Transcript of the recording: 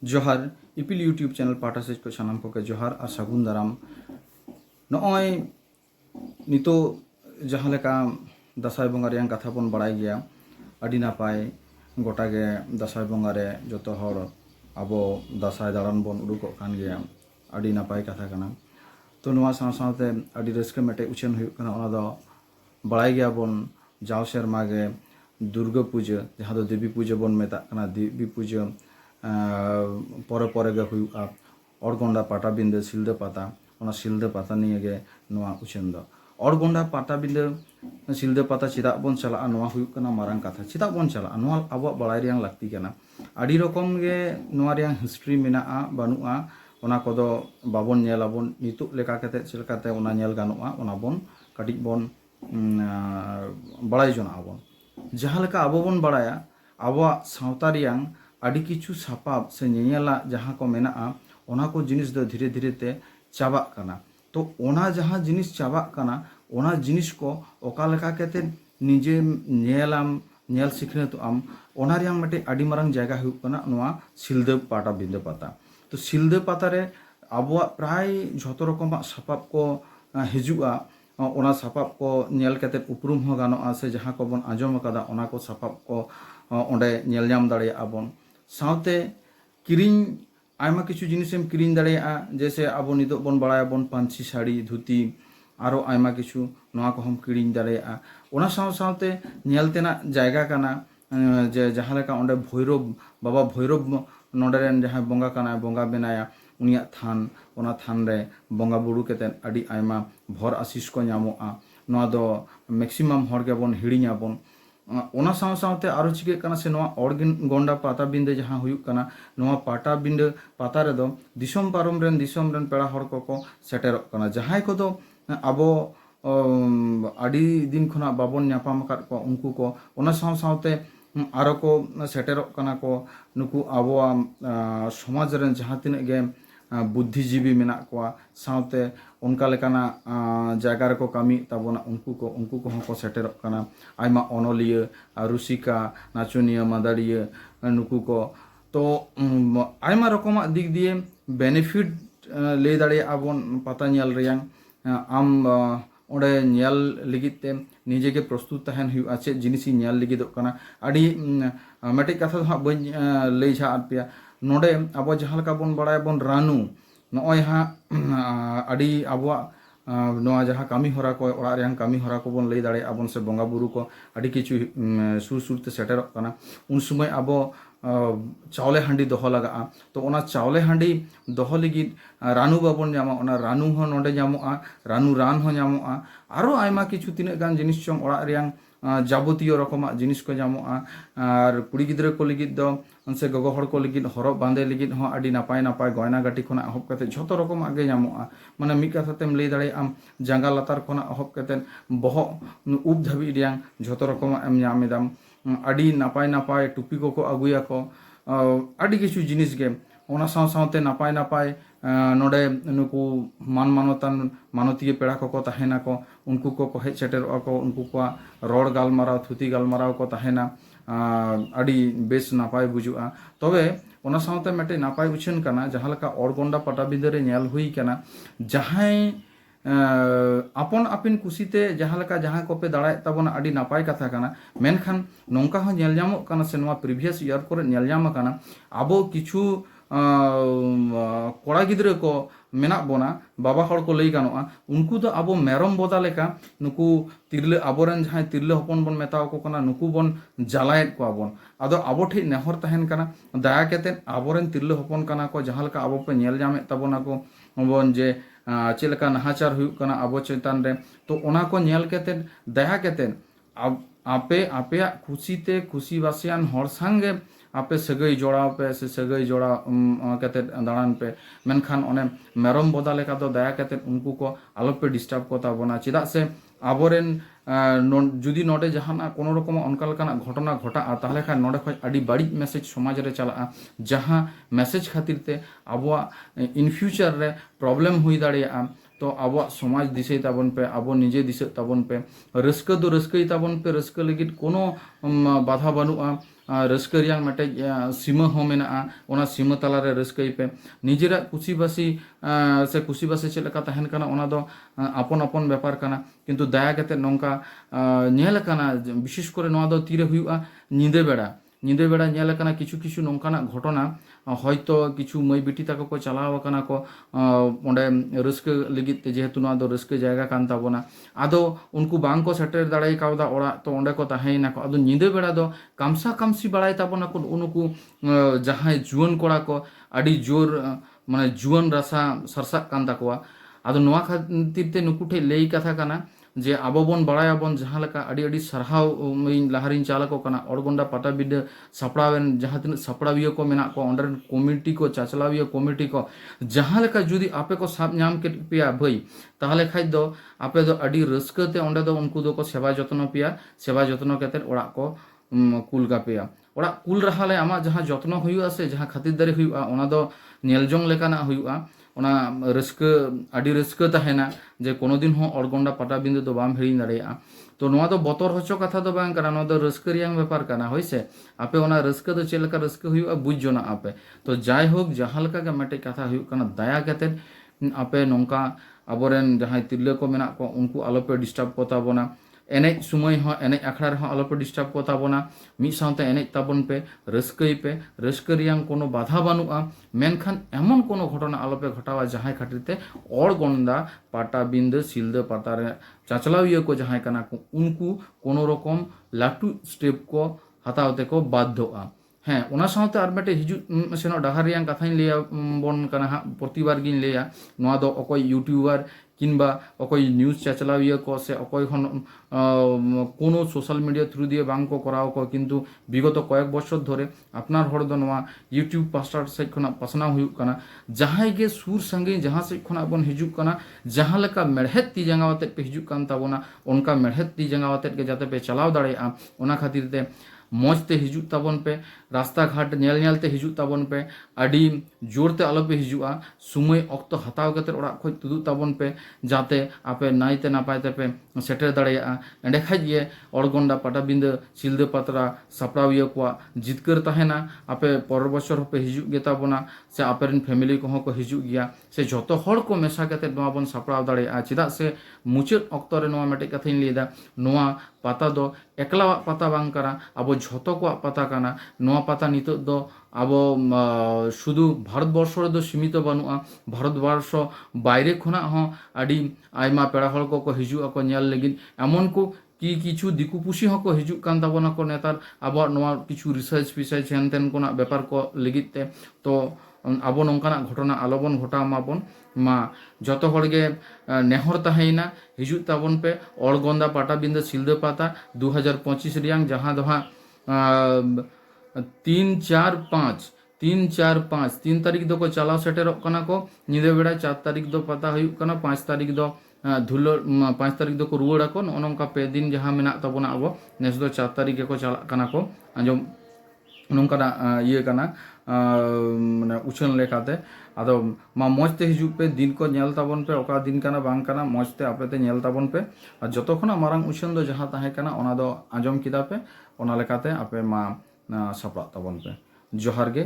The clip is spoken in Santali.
जोहार इपिल यूट्यूब चैनल पाटा से को सानाम को के जोहार और सागुन दाराम नॉय नितो जहाँ लेका दासाय बंगा रेयां कथा बन बड़ाई गया अडी नापाय गोटा गे दासाय बंगा रे जतो हर आबो दासाय दाड़ान बन उडुकोग कान गया अडी नापाय कथा कना तो नुआ साव सावते अडी रस्के मेटे उछन हुयुग कना ओना दो बड़ाई गया बन जाव सेरमा गे दुर्गा पूजा जहाँ दो देवी पूजा बन मेता कना देवी पूजा परे परे गे हुयुगा अड़गोंडा पाटाबिंदे सिलदा पाता ओना सिलदा पाता निये गे नुआ उछन दो अड़गोंडा पाटाबिंदे सिलदा पाता चिदा बन चला नुआ हुयुग कना मारांग कथा चिदा बन चला नुआ आबो बड़ाई रियां लाक्ति कना आडी रकम गे नुआ रियां हिस्ट्री मेनाआ बानुआ ओना कोदो बाबन नेलाबन नितुक लेका कते चलकाते ओना नेल गानुआ ओना बन काटिक बन बड़ाई जोना आबन जहाँ लेका आबो बन बड़ाया आबो सावता रियां आडी किछु सापाब से नेला जहाँ को मेनाआ ओना को जिनिस दो धीरे धीरे ते चाबा कना तो ओना जहाँ जिनिस चाबा कना ओना जिनिस को ओका लेका कते निजे नेलाम नेल सिखने तो आम ओना रियां मटे आडी मारंग जायगा हुयुग कना नुआ सिलदा पाटाबिंदे पाता तो सिलदा पाता रे आबोआ प्राय झोतो रकम सापाब को हिजुआ ओना सापाब को नेल कते उपरुम हो गानोआ से जहाँ को बन आंजम कदा ओना को सापाब को ओंडे नेल नाम दाड़ेया बन सावते किरिंग आयमा किछु जिनिसम किरिंग दाड़ेया जैसे आबो नितो बन बड़ाया बन पांची साड़ी धुती आरो आयमा किछु नोआ को हम किरिंग दाड़ेया ओना साव सावते नेल तेना जायगा कना जे जहाँ लेका ओंडे भैरव बाबा भैरव नोडेरेन जहाँ बंगा कना बंगा बेनाया उनिया थान ओना थान रे बंगा बुरु केते आडी आयमा भर आशीष को ᱧᱟᱢᱚᱜᱼᱟ नोआ दो मैक्सिमम हर के बन हिड़िङा बन ओना साव सावते आरो चिके कना से नोआ अड़गोंडा पाटाबिंदे जहाँ हुयुग कना नोआ पाटाबिंदे पाता रे दो दिसोम पारम रेन पेड़ा हर को सेटेरक कना जहाय को दो आबो आडी दिन खना बाबन ᱧᱟᱯᱟᱢ आकाद को उनको को ओना साव सावते आरो को सेटेरक कना को नुकु आबोआ समाज रेन जहाँ तिने गे बुद्धिजीवी मेना कोआ सावते उनका लेकाना जायगा रेको कामी ताबोना उनको को को सेटेरक कना आयमा अनलिया रुसिका नाचनिया मादारिया नुकु को तो आयमा रकमा दिक दिए बेनिफिट ले दाड़े आबोन पाता नेल रेयां आम ओंडे नेल लिगिते निजे के प्रस्तुत तहन हुयुआ चे जिनिसी नेल लिगिदोग कना आडी मेटे कथा दो हां बन लई झा आपिया नोडे आबो जहाँ लेका बन बड़ाया बन रानू नॉय हाँ आडी आबोआ नोआ जहाँ कामी हरा को ओड़ा रेयां कामी हरा को बन लई दाड़े आबन से बंगा बुरु को आडी किछु सुर सुरते सेटेरक कना उन समय आबो चावले हांडी दोहो लगा तो ओना चावले हांडी दोहो लगिद रानू बाबन ᱧᱟᱢᱟ ओना रानू हो नोडे ᱧᱟᱢᱚᱜᱼᱟ रानू रान हो ᱧᱟᱢᱚᱜᱼᱟ आरो आयमा किछु तिने गान जिनिस चों ओड़ा रेयां जाबतीय रकमा जिनिस को ᱧᱟᱢᱚᱜᱼᱟ और कुड़ी गिद्रा को लगिद दो से गगो हर को लगिद हरब बांदे लगिद हो आडी नापाय नापाय गयना गाटी खना अहब कते झोतो रकम आगे ᱧᱟᱢᱚᱜᱼᱟ माने मिद कथातेम लई दाड़े आम जांगा लातार खना अहब कते बहो उब धाबी रियां झोतो रकम एम ᱧᱟᱢᱮᱫᱟम आडी नापाय नापाय टुपी को अगुया को आडी किछु जिनिस गे ओना साव सावते नापाय नापाय नोडे नुकु मान मानोतान मानतीय पेड़ा को तहेना को उनको को हेज सेटेरवा को उनको को रोड गालमाराव थुती गालमाराव को तहेना आडी बेस नापाय बुजुआ तबे ओना सावते मेटे नापाय उछन कना जहाँ लेका अड़गोंडा पाटाबिंदे रे नेल हुई कना जहां आपन आपिन कुसीते जहाँ लेका जहाँ को पे दाड़ाय ताबोना आडी नापाय कथा कना मेनखान नोंका हो नेल ᱧᱟᱢᱚᱜ कना से नोआ प्रीवियस ईयर को नेल ᱧᱟᱢ कना आबो किछु कोड़ा गिद्रे को मेना बोना बाबा हर को लई गानोआ उनको तो आबो मेरम बोदा लेका नुकु तिरले आबोरेन जहां तिरले हपन बन मेताव को कना नुकु बन जालायत को आबोन आदो आबो ठे नेहर तहन कना दया केते आबोरेन तिरले हपन कना को जहां लेका आबो पे नेल ᱧᱟᱢᱮ ताबोना को बन जे चेलका नाहाचार हुयुग कना आबो चेतन रे तो ओना को नेल केते दया केते आपे आपेया खुशीते खुशी बासियान हर संगे आपे सगई जोड़ाव पे से सगई जोड़ा कते दाड़ान पे मेनखान ओने मेरम बोदा लेका दो दया कते उनको को आलो पे डिस्टर्ब को ताबोना चिदा से आबोरेन जुदी नोडे जहाना कोनो रकम अनका लेकाना घटना घटा ताहले खान नोडे खय आडी बाड़ी मेसेज समाज रे चला जहां मेसेज खातिर ते आबोआ इन फ्यूचर रे प्रॉब्लम हुई दाड़िया तो आबो समाज दिसे ताबन पे आबो निजे दिसे ताबन पे रस्क दो रस्कई ताबन पे रस्क लगिद कोनो बाधा बानुआ रस्क रियां मटे सीमा हो मेना ओना सीमा तलारे रस्कई पे निजेरा कुसीबासी से कुसीबासी चेक लेका तहन काना ओना दो आपन आपन व्यापार काना किंतु दया कते नोंका नेल काना विशेष करे नोआ दो तीरे हुआ नींदे बेड़ा नेल काना किछु किछु नोंकाना घटना हयतो किछु मई बिटी ताको को चलाव काना को ओंडे रस्क लगित जेहेतु नोआ दो रस्क जायगा कान ताबोना आदो उनको बांग को सेटर दाड़ाई कावदा ओड़ा तो ओंडे को ताहेना को आदो नींदे बेड़ा दो कामसा कामसी बाड़ाई ताबोना को उनको जहां जुआन कोड़ा को आड़ी जोर माने जुआन रासा सरसा कान ताकोआ आदो नोआ खातिर ते नुकु ठे लई कथा काना जे आबो बन बाड़ायाबन जहाँ लेका अड़ी अड़ी सरहाव लाहारिन चालको काना अड़गोंडा पाटाबिंडा सापड़ावेन जहाँ तीन सापड़ाविया को मेना को अंडर कमिटी को चाचलाविया कमिटी को जहाँ लेका जुदी आपे को साब नाम के पिया भाई ताहले खाइ दो आपे दो अड़ी रस्कते ओंडे दो उनको दो को सेवा जत्न पिया सेवा जत्न कते ओड़ा को कुल का पिया ओड़ा कुल रहाले आमा जहाँ जत्न हुआ से जहाँ खातिरदारी हुआ ओना दो नेलजोंग लेकाना हुआ ओना रस्क अड़ी रस्क तहेना जे कोनो दिन हो अड़गोंडा पाटाबिंदु दो बाम हिड़ी दाड़ेया तो नोआ दो बतर होचो कथा दो बांग काना नोआ दो रस्क रियां व्यापार काना होइसे आपे ओना रस्क दो चेलका रस्क हुआ बुझ जोना आपे तो जाय होक जहाँ लेका के मटे कथा हुआ काना दया कते आपे नोंका आबोरेन जहाँ तिरले को मेना को उनको आलोपे डिस्टर्ब को ताबोना एने समय हो एने आखड़ा रहा आलोपे डिस्टर्ब को ताबोना मिद साउते एने ताबोन पे रस्कई पे रस्क रियां कोनो बाधा बानुआ मेनखान एमन कोनो घटना आलोपे घटावा जहाँ खातिर अड़गोंडा पाटाबिंद सिलदा पातारे चाचलाविया को जहाँ काना को उनको कोनो रकम लाटू स्टेप को हतावते को बाध्योआ हाँ ओना साउते आर मेटे हिजु सेनो डाहार रियां कथाई लिया बन काना हा प्रतिबार गिन लिया नोआ दो अकोय यूट्यूबर किंबा अकोय न्यूज चाचलाविया को से अकोय खन कोनो सोशल मीडिया थ्रू दिए बांग को कराव को किंतु विगत कयेक बछर धरे आपनार हर दो नोआ यूट्यूब पास्टार से खना पासना हुयुक काना जहां के सुर संगे जहां से खना बन हिजुक काना जहां लेका मेड़हेत ती जंगावते पे हिजुक कान ताबोना उनका मेड़हेत ती जंगावते के जाते पे चलाव दाड़ेया ओना खातिर ते मौजते हिजुक ताबन पे रास्ता घाट नेल नेलते हिजुक ताबन पे अड़ी जोरते आलोपे हिजुआ समय अक्तो हताव कते ओड़ा खoj तुदुक ताबन पे जाते आपे नाइते नापायते पे सेटर दाड़ेया एंडे खाज ये अड़गोंडा पाटाबिंद सिलदा पात्रा सापड़ाविया को जितकर तहेना आपे पर बछर पे हिजुक गे ताबोना से आपेरन फैमिली को को हिजुक गया से जतो हड़ को मेसा कते नोआ बन सापड़ाव दाड़ेया चिदा से मुचाद अक्तो रे नोआ मेटे कथाइन लेदा नोआ पाता दो एकला पाता बांग काना आबो झतो को पाता काना नोआ पाता नितो दो आबो शुधु भारतवर्ष दो सीमित बनुआ भारतवर्ष बाइरे खुना हो अड़ी आयमा पेड़ा हड़ को हिजुआ को नेल लगिन एमन को कि किछु दिकुपुसी हको हिजुक कान ताबोना को नेतार आबो नोआ किछु रिसार्च फिसार्च हेनतेन कोना व्यापार को लगिते तो आबो नोंकाना घटना आलोबन घटा माबन मा जतो हड़गे नेहर ताहेना हिजुक ताबन पे अड़गोंडा पाटाबिंद सिलदा पाता 2025 रियां जहां दोहा 3 तारीख दो को चलाव सेटेर को निदे बेड़ा 4 तारीख दो पता हुयुक काना 5 तारीख दो धुलो 5 तारीख दो को रुआड़ा को नोंका पे दिन जहां मेना ताबोना आबो नेस दो 4 तारीख को चला काना को आंजम नोंकाना ये काना माने उछन लेखाते आदो मा मौजते हिजुक पे दिन को नेल ताबन पे ओका दिन काना बांग काना मौजते आपेते नेल ताबन पे और जतो खना मारांग उछन दो जहां ताहे काना ओना दो आंजम किदा पे ओना लेखाते आपे मा सापड़ा ताबन पे जोहार गे।